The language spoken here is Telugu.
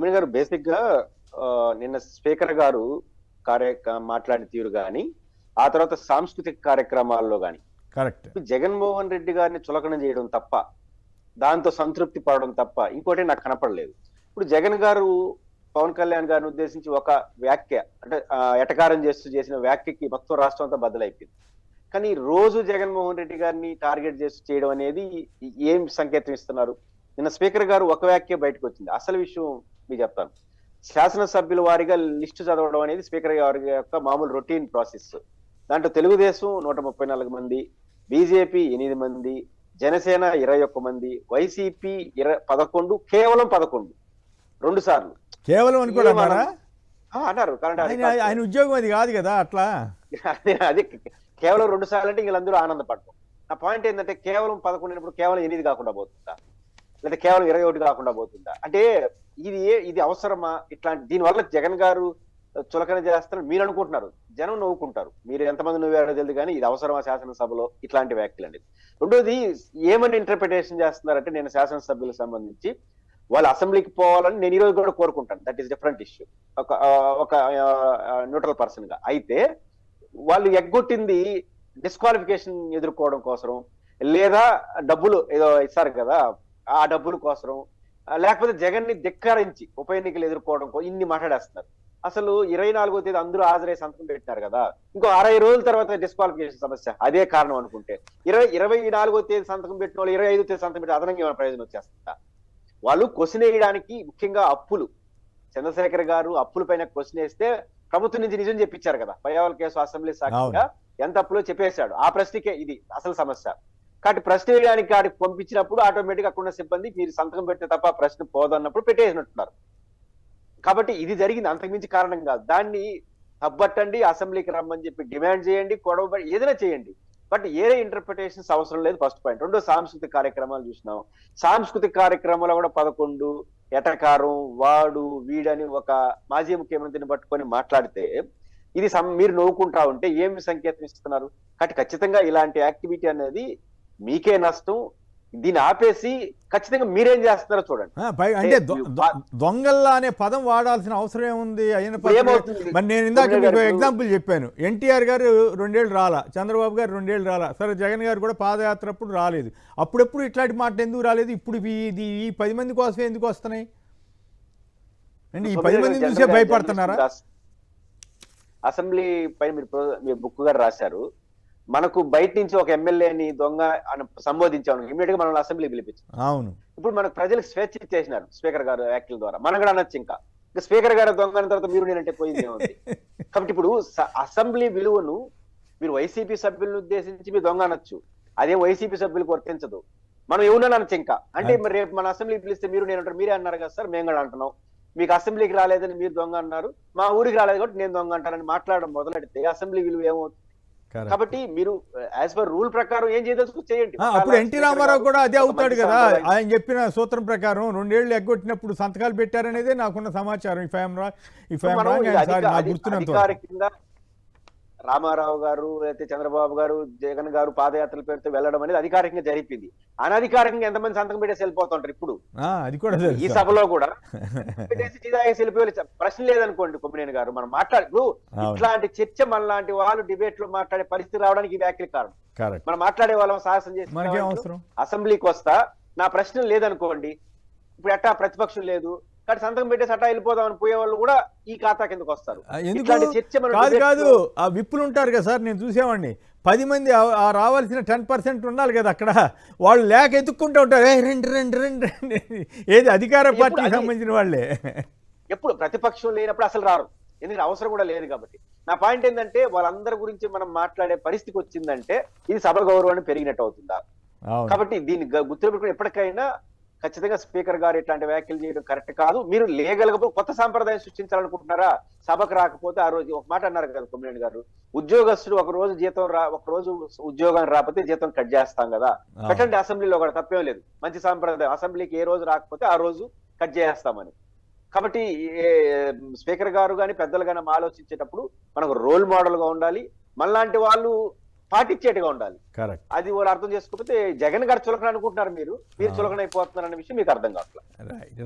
కొమ్మిని గారు బేసిక్ గా నిన్న స్పీకర్ గారు మాట్లాడిన తీరు గాని, ఆ తర్వాత సాంస్కృతిక కార్యక్రమాల్లో గాని కరెక్ట్. జగన్మోహన్ రెడ్డి గారిని చులకన చేయడం తప్ప, దాంతో సంతృప్తి పడడం తప్ప ఇంకోటి నాకు కనపడలేదు. ఇప్పుడు జగన్ గారు పవన్ కళ్యాణ్ గారిని ఉద్దేశించి ఒక వ్యాఖ్య అంటే ఎటకారం చేసిన వ్యాఖ్యకి మొత్తం రాష్ట్రం అంతా బద్దలైపోయింది. కానీ రోజు జగన్మోహన్ రెడ్డి గారిని టార్గెట్ చేసి చేయడం అనేది ఏం సంకేతం ఇస్తున్నారు? నిన్న స్పీకర్ గారు ఒక వ్యాఖ్య బయటకు వచ్చింది. అసలు విషయం మీకు చెప్తాను. శాసనసభ్యుల వారిగా లిస్టు చదవడం అనేది స్పీకర్ గారి యొక్క మామూలు రొటీన్ ప్రాసెస్. దాంట్లో తెలుగుదేశం 134 మంది, బీజేపీ 8 మంది, జనసేన 21 మంది, వైసీపీ 11, కేవలం 11 2 సార్లు కేవలం అని కూడా అన్నారా? అన్నారు. ఆయన ఉద్యోగం అది కాదు కదా అట్లా. అది కేవలం 2 సార్లు అంటే వీళ్ళందరూ ఆనందపడతాం. నా పాయింట్ ఏంటంటే కేవలం 11 అయినప్పుడు కేవలం 8 కాకుండా పోతుందా, లేదా కేవలం 21 కాకుండా పోతుందా? అంటే ఇది అవసరమా? ఇట్లాంటి దీనివల్ల జగన్ గారు చులకన చేస్తారని మీరు అనుకుంటున్నారు, జనం నవ్వుకుంటారు. మీరు ఎంతమంది నవ్వారో తెలియదు కానీ ఇది అవసరమా శాసనసభలో ఇట్లాంటి వ్యాఖ్యలు అనేది? రెండోది ఏమని ఇంటర్ప్రిటేషన్ చేస్తున్నారంటే, నేను శాసనసభ్యులకు సంబంధించి వాళ్ళు అసెంబ్లీకి పోవాలని నేను ఈరోజు కూడా కోరుకుంటాను. దట్ ఈస్ డిఫరెంట్ ఇష్యూ, ఒక న్యూట్రల్ పర్సన్ గా. అయితే వాళ్ళు ఎగ్గొట్టింది డిస్క్వాలిఫికేషన్ ఎదుర్కోవడం కోసం, లేదా డబ్బులు ఏదో ఇస్తారు కదా ఆ డబ్బుల కోసం, లేకపోతే జగన్ ని ధిక్కరించి ఉప ఎన్నికలు ఎదుర్కోవడం కోసం ఇన్ని మాట్లాడేస్తున్నారు. అసలు 24వ తేదీ అందరూ హాజరై సంతకం పెట్టినారు కదా, ఇంకో 60 రోజుల తర్వాత డిస్క్వాలిఫికేషన్ సమస్య అదే కారణం అనుకుంటే 24వ తేదీ సంతకం పెట్టిన వాళ్ళు 25వ తేదీ సంతకం పెట్టి అదనంగా ఏమైనా ప్రయోజనం వచ్చేస్తుందా? వాళ్ళు క్వశ్చన్ వేయడానికి, ముఖ్యంగా అప్పులు, చంద్రశేఖర్ గారు అప్పుల పైన క్వశ్చన్ వేస్తే ప్రభుత్వం నుంచి నిజం చెప్పించారు కదా, పయ్యావల కేసు అసెంబ్లీ సాక్షిగా ఎంత అప్పులో చెప్పేశాడు. ఆ ప్రశ్నకే ఇది అసలు సమస్య. కాబట్టి ప్రశ్న వేయడానికి కాడికి పంపించినప్పుడు ఆటోమేటిక్ అక్కడ ఉన్న సిబ్బంది మీరు సంతకం పెట్టిన తప్ప ప్రశ్న పోదన్నప్పుడు పెట్టేసినట్టున్నారు. కాబట్టి ఇది జరిగింది, అంతకుమించి కారణం కాదు. దాన్ని తప్పట్టండి, అసెంబ్లీకి రమ్మని చెప్పి డిమాండ్ చేయండి, గొడవ ఏదైనా చేయండి, బట్ ఏరే ఇంటర్ప్రిటేషన్స్ అవసరం లేదు. First point. రెండో, సాంస్కృతిక కార్యక్రమాలు చూసినాం. సాంస్కృతిక కార్యక్రమాలు కూడా 11 ఎటకారం, వాడు వీడని ఒక మాజీ ముఖ్యమంత్రిని పట్టుకొని మాట్లాడితే ఇది మీరు నవ్వుకుంటా ఉంటే ఏమి సంకేతం ఇస్తున్నారు? కాబట్టి ఖచ్చితంగా ఇలాంటి యాక్టివిటీ అనేది మీకే నష్టం. దీన్ని ఆపేసి ఖచ్చితంగా మీరేం చేస్తున్నారో చూడండి. అంటే దొంగల్లా అనే పదం వాడాల్సిన అవసరం ఏముంది? మరి నేను ఇందాక మీకు ఎగ్జాంపుల్ చెప్పాను. ఎన్టీఆర్ గారు 2 ఏళ్ళు రాలా, చంద్రబాబు గారు 2 ఏళ్ళు రాలా, సరే జగన్ గారు కూడా పాదయాత్ర అప్పుడు రాలేదు. అప్పుడెప్పుడు ఇట్లాంటి మాట ఎందుకు రాలేదు? ఇప్పుడు ఈ 10 మంది కోసమే ఎందుకు వస్తున్నాయి అండి? ఈ 10 మంది చూసే భయపడుతున్నారా? అసెంబ్లీ పై మీరు బుక్ గారు రాశారు, మనకు బయట నుంచి ఒక ఎమ్మెల్యేని దొంగ అని సంబోధించాము, ఇమీడియట్ గా మనం అసెంబ్లీ పిలిపించాం. అవును. ఇప్పుడు మనకు ప్రజలకు స్వేచ్ఛ ఇచ్చేసినారు స్పీకర్ గారు వ్యాఖ్యల ద్వారా. మనం కూడా అనొచ్చు. ఇంకా స్పీకర్ గారు దొంగ అన్న తర్వాత మీరు నేనంటే పోయింది ఏముంది? కాబట్టి ఇప్పుడు అసెంబ్లీ విలువను మీరు వైసీపీ సభ్యులను ఉద్దేశించి మీరు దొంగ అనొచ్చు, అదే వైసీపీ సభ్యులకు వర్తించదు. మనం ఎవరైనా అనొచ్చు. ఇంకా అంటే మరి రేపు మన అసెంబ్లీ పిలిస్తే మీరు నేను మీరే అన్నారు కదా సార్, మేము కూడా అంటున్నాం. మీకు అసెంబ్లీకి రాలేదని మీరు దొంగ అన్నారు, మా ఊరికి రాలేదు కాబట్టి నేను దొంగ అంటానని మాట్లాడడం మొదలెడితే అసెంబ్లీ విలువ ఏమవుతుంది? కాబట్టి మీరు యాజ్ పర్ రూల్ ప్రకారం ఏం చేయదలుచుకో చేయండి. అప్పుడు ఎన్టీ రామారావు కూడా అదే అవుతాడు కదా, ఆయన చెప్పిన సూత్రం ప్రకారం 2 ఏళ్ళు ఎగ్గొట్టినప్పుడు సంతకాలు పెట్టారనేదే నాకున్న సమాచారం. అధికారికంగా రామారావు గారు లేకపోతే చంద్రబాబు గారు జగన్ గారు పాదయాత్రల పేరుతో వెళ్ళడం అనేది అధికారికంగా జరిపింది. అనధికారికంగా ఎంతమంది సంతకం పెట్టేసి వెళ్ళిపోతుంటారు. ఇప్పుడు అది కూడా ఈ సభలో కూడా వెళ్ళిపోయి ప్రశ్న లేదనుకోండి కొమ్మినేని గారు, మనం మాట్లాడు ఇట్లాంటి చర్చ మనలాంటి వాళ్ళు డిబేట్ లో మాట్లాడే పరిస్థితి రావడానికి ఈ వ్యాఖ్యలు కారణం. మనం మాట్లాడే వాళ్ళం సాహసం చేసి అసెంబ్లీకి వస్తా నా ప్రశ్న లేదనుకోండి, ఇప్పుడు ఎట్టా ప్రతిపక్షం లేదు కాబట్టి సంతకం పెట్టేసి అట్టా వెళ్ళిపోదామని పోయే వాళ్ళు కూడా ఈ ఖాతా కిందకు వస్తారు. కాదు ఆ విప్పులు ఉంటారు కదా సార్, నేను చూసేవాడిని. 10 మంది రావాల్సిన 10% ఉండాలి కదా, అక్కడ వాళ్ళు లేక ఎత్తుక్కుంటూ ఉంటారు. రెండు ఏది అధికార పార్టీకి సంబంధించిన వాళ్ళే. ఎప్పుడు ప్రతిపక్షం లేనప్పుడు అసలు రారు, ఎందుకంటే అవసరం కూడా లేదు. కాబట్టి నా పాయింట్ ఏంటంటే వాళ్ళందరి గురించి మనం మాట్లాడే పరిస్థితి వచ్చిందంటే ఇది సభ గౌరవాన్ని పెరిగినట్టు అవుతుందా? కాబట్టి దీన్ని గుర్తుపెట్టుకుని ఎప్పటికైనా ఖచ్చితంగా స్పీకర్ గారు ఇట్లాంటి వ్యాఖ్యలు చేయడం కరెక్ట్ కాదు. మీరు లీగల్గా కొత్త సాంప్రదాయం సృష్టించాలనుకుంటున్నారా? సభకు రాకపోతే ఆ రోజు ఒక మాట అన్నారు కదా కొమ్మినేని గారు, ఉద్యోగస్తుడు ఒక రోజు ఉద్యోగం రాకపోతే జీతం కట్ చేస్తాం కదా, పెట్టండి అసెంబ్లీలో కూడా, తప్పేం లేదు. మంచి సాంప్రదాయం. అసెంబ్లీకి ఏ రోజు రాకపోతే ఆ రోజు కట్ చేస్తామని. కాబట్టి స్పీకర్ గారు కానీ పెద్దలు కానీ ఆలోచించేటప్పుడు మనకు రోల్ మోడల్ గా ఉండాలి, మనలాంటి వాళ్ళు పాటించేట్టుగా ఉండాలి. అది వాళ్ళు అర్థం చేసుకోకపోతే జగన్ గారు చులకన అనుకుంటున్నారు, మీరు చులకన అయిపోతున్నారు అనే విషయం మీకు అర్థం కావట్లేదు.